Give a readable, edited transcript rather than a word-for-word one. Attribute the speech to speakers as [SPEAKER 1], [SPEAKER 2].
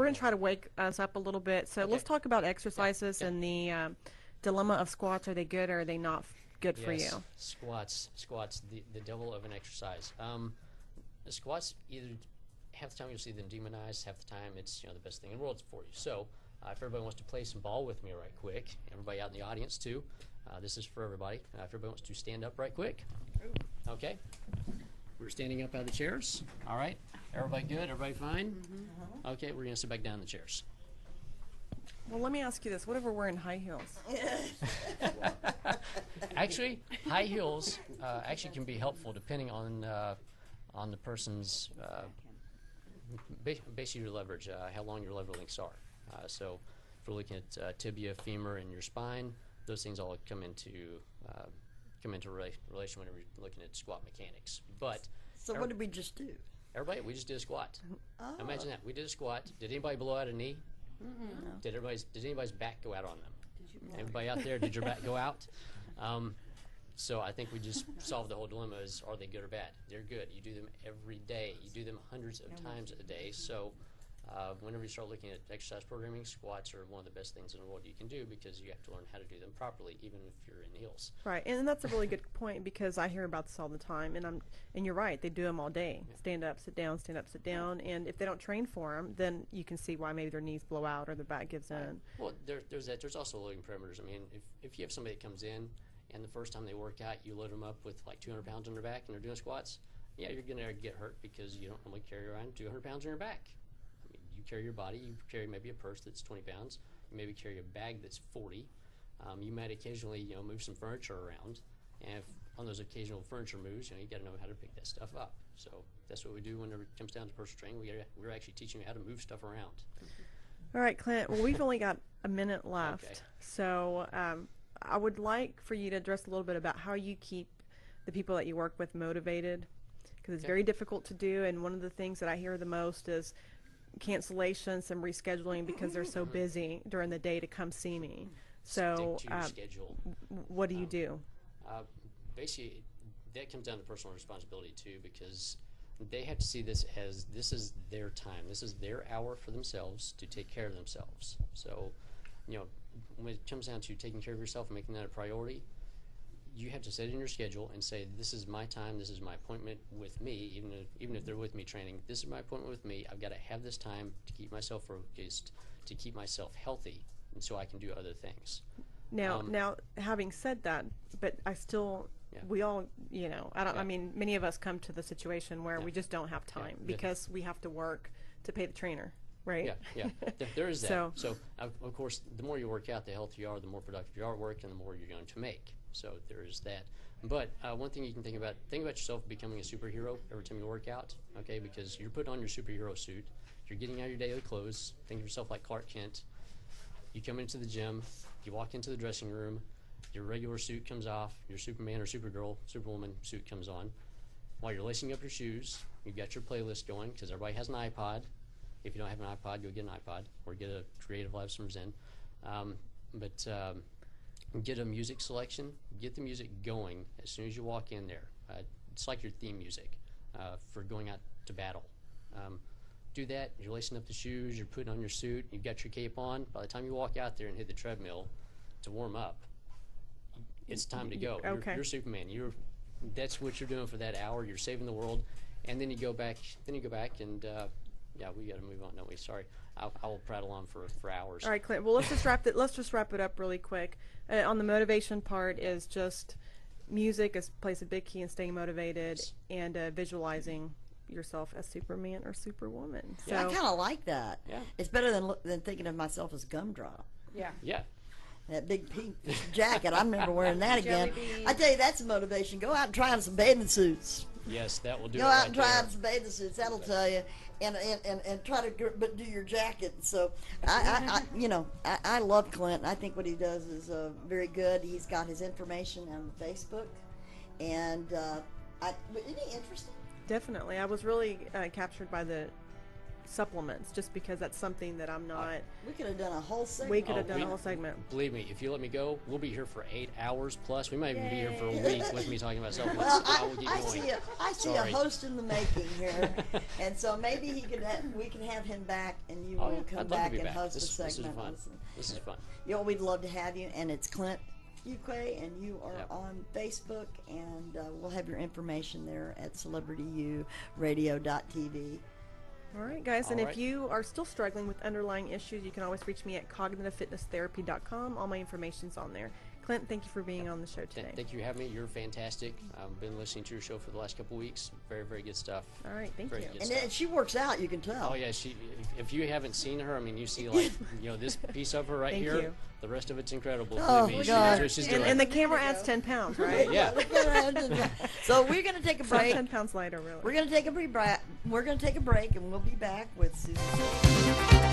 [SPEAKER 1] we're going to try to wake us up a little bit. So let's talk about exercises and the dilemma of squats. Are they good or are they not good for you?
[SPEAKER 2] Squats, the devil of an exercise. The squats, either half the time you'll see them demonized, half the time it's the best thing in the world for you. So if everybody wants to play some ball with me right quick, everybody out in the audience too, this is for everybody. If everybody wants to stand up right quick. Okay. We're standing up out of the chairs. All right. Everybody good? Everybody fine? Mm-hmm. Okay, we're going to sit back down in the chairs.
[SPEAKER 1] Well, let me ask you this. What if we're wearing high heels?
[SPEAKER 2] Actually, high heels actually can be helpful depending on the person's basically your leverage, how long your lever links are. So if we're looking at tibia, femur, and your spine, those things all come into relation whenever you're looking at squat mechanics. But
[SPEAKER 3] so what did we just do?
[SPEAKER 2] Everybody, we just did a squat.
[SPEAKER 3] Oh.
[SPEAKER 2] Imagine that. We did a squat. Did anybody blow out a knee?
[SPEAKER 3] No.
[SPEAKER 2] Did anybody's back go out on them? Everybody out there, did your back go out? So I think we just solved the whole dilemma is, are they good or bad? They're good. You do them every day. You do them hundreds of times a day. So whenever you start looking at exercise programming, squats are one of the best things in the world you can do because you have to learn how to do them properly, even if you're in heels.
[SPEAKER 1] Right, and that's a really good point because I hear about this all the time, and you're right. They do them all day. Yeah. Stand up, sit down, stand up, sit down, and if they don't train for them, then you can see why maybe their knees blow out or their back gives in.
[SPEAKER 2] Well, there's that. There's also loading parameters. I mean, if you have somebody that comes in and the first time they work out, you load them up with like 200 pounds on their back and they're doing squats, yeah, you're going to get hurt because you don't normally carry around 200 pounds on your back. You carry your body, you carry maybe a purse that's 20 pounds, you maybe carry a bag that's 40. You might occasionally, move some furniture around, and if on those occasional furniture moves, you got to know how to pick that stuff up. So that's what we do whenever it comes down to personal training. We're actually teaching you how to move stuff around.
[SPEAKER 1] All right, Clint. Well, we've only got a minute left,
[SPEAKER 2] okay.
[SPEAKER 1] So I would like for you to address a little bit about how you keep the people that you work with motivated, because it's very difficult to do, and one of the things that I hear the most is cancellations and rescheduling because they're so busy during the day to come see me. So
[SPEAKER 2] stick to your schedule.
[SPEAKER 1] What do you do?
[SPEAKER 2] Basically, that comes down to personal responsibility too, because they have to see this as this is their time. This is their hour for themselves to take care of themselves. So, when it comes down to taking care of yourself and making that a priority, you have to set in your schedule and say, this is my time, this is my appointment with me, even if they're with me training, this is my appointment with me. I've got to have this time to keep myself focused, to keep myself healthy, and so I can do other things.
[SPEAKER 1] Now, having said that, but I still, we all, I mean, many of us come to the situation where we just don't have time because we have to work to pay the trainer. Right?
[SPEAKER 2] Yeah. There is that. So, of course, the more you work out, the healthier you are, the more productive you are at work, and the more you're going to make. So there is that. But one thing you can think about yourself becoming a superhero every time you work out, okay? Because you're putting on your superhero suit. You're getting out of your daily clothes. Think of yourself like Clark Kent. You come into the gym. You walk into the dressing room. Your regular suit comes off. Your Superman or Supergirl, Superwoman suit comes on. While you're lacing up your shoes, you've got your playlist going because everybody has an iPod. If you don't have an iPod, go get an iPod or get a Creative Lives from Zen. Get a music selection. Get the music going as soon as you walk in there. It's like your theme music for going out to battle. Do that. You're lacing up the shoes. You're putting on your suit. You've got your cape on. By the time you walk out there and hit the treadmill to warm up, it's time to go.
[SPEAKER 1] Okay.
[SPEAKER 2] You're Superman. That's what you're doing for that hour. You're saving the world. And then you go back. And we got to move on, don't we? Sorry, I will prattle on for hours.
[SPEAKER 1] All right, Clint. Well, let's just wrap it up really quick. On the motivation part is just music plays a big key in staying motivated and visualizing yourself as Superman or Superwoman. So
[SPEAKER 3] I kind of like that.
[SPEAKER 2] Yeah,
[SPEAKER 3] it's better than thinking of myself as Gumdrop.
[SPEAKER 1] Yeah.
[SPEAKER 3] That big pink jacket. I remember wearing that again. I tell you, that's a motivation. Go out and try on some bathing suits.
[SPEAKER 2] Yes, that will do.
[SPEAKER 3] Go out and try on some bathing suits. That'll tell you. And try to do your jacket. So I love Clint. I think what he does is very good. He's got his information on Facebook, and isn't he interesting?
[SPEAKER 1] Definitely, I was really captured by the supplements, just because that's something that I'm not.
[SPEAKER 3] We could have done a whole segment.
[SPEAKER 1] We could have done a whole segment.
[SPEAKER 2] Believe me, if you let me go, we'll be here for 8 hours plus. We might even be here for a week with me talking about supplements.
[SPEAKER 3] Well,
[SPEAKER 2] I will get going.
[SPEAKER 3] I see a
[SPEAKER 2] Sorry.
[SPEAKER 3] host in the making here, and so maybe we can have him back, and you
[SPEAKER 2] Oh,
[SPEAKER 3] will
[SPEAKER 2] yeah.
[SPEAKER 3] come
[SPEAKER 2] I'd love to
[SPEAKER 3] back
[SPEAKER 2] be
[SPEAKER 3] and
[SPEAKER 2] back.
[SPEAKER 3] host
[SPEAKER 2] This
[SPEAKER 3] a
[SPEAKER 2] is
[SPEAKER 3] segment.
[SPEAKER 2] fun. This is fun.
[SPEAKER 3] You know, we'd love to have you, and it's Clint Fuqua, and you are
[SPEAKER 2] Yep.
[SPEAKER 3] on Facebook, and we'll have your information there at celebrityuradio.tv.
[SPEAKER 1] All right, guys, and
[SPEAKER 2] All
[SPEAKER 1] if
[SPEAKER 2] right.
[SPEAKER 1] you are still struggling with underlying issues, you can always reach me at cognitivefitnesstherapy.com. All my information's on there. Clint, thank you for being on the show today.
[SPEAKER 2] Thank you for having me. You're fantastic. I've been listening to your show for the last couple of weeks. Very, very good stuff.
[SPEAKER 1] All right, thank
[SPEAKER 2] Very
[SPEAKER 1] you.
[SPEAKER 2] good
[SPEAKER 3] And
[SPEAKER 2] stuff.
[SPEAKER 3] then she works out, you can tell.
[SPEAKER 2] Oh yeah, if you haven't seen her, I mean, you see like this piece of her right
[SPEAKER 1] Thank
[SPEAKER 2] here.
[SPEAKER 1] you.
[SPEAKER 2] The rest of it's incredible.
[SPEAKER 3] Oh,
[SPEAKER 2] Believe me,
[SPEAKER 3] God.
[SPEAKER 2] she's just doing.
[SPEAKER 1] And the camera adds 10 pounds, right?
[SPEAKER 2] Yeah.
[SPEAKER 3] So we're going to take a
[SPEAKER 1] So I'm
[SPEAKER 3] break.
[SPEAKER 1] 10 pounds lighter, really.
[SPEAKER 3] We're going to take a break, and we'll be back with Susan.